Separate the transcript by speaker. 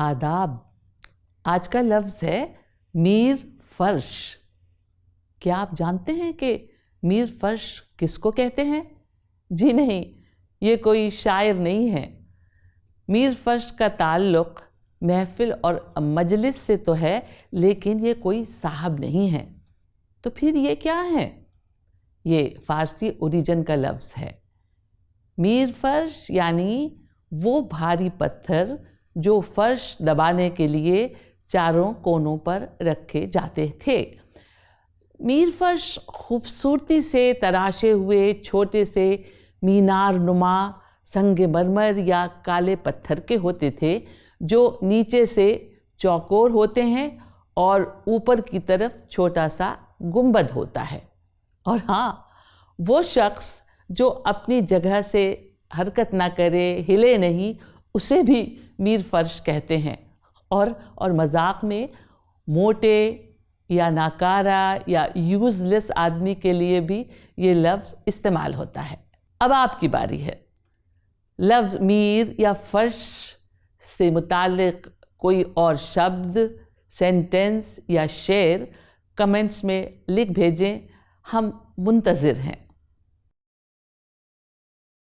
Speaker 1: आदाब। आज का लफ्ज़ है मीर फर्श। क्या आप जानते हैं कि मीर फर्श किसको कहते हैं? जी नहीं, ये कोई शायर नहीं है। मीर फर्श का ताल्लुक़ महफ़िल और मजलिस से तो है, लेकिन ये कोई साहब नहीं है। तो फिर ये क्या है? ये फ़ारसी ओरिजिन का लफ्ज़ है। मीर फर्श यानी वो भारी पत्थर जो फर्श दबाने के लिए चारों कोनों पर रखे जाते थे। मीर फर्श खूबसूरती से तराशे हुए छोटे से मीनार नुमा संगमरमर या काले पत्थर के होते थे, जो नीचे से चौकोर होते हैं और ऊपर की तरफ छोटा सा गुंबद होता है। और हाँ, वो शख्स जो अपनी जगह से हरकत ना करे, हिले नहीं, उसे भी मीर फर्श कहते हैं। और मजाक में मोटे या नाकारा या यूज़लेस आदमी के लिए भी ये लफ्ज़ इस्तेमाल होता है। अब आपकी बारी है। लफ्ज़ मीर या फर्श से मुताल्लिक़ कोई और शब्द, सेंटेंस या शेर कमेंट्स में लिख भेजें, हम मुंतज़िर हैं।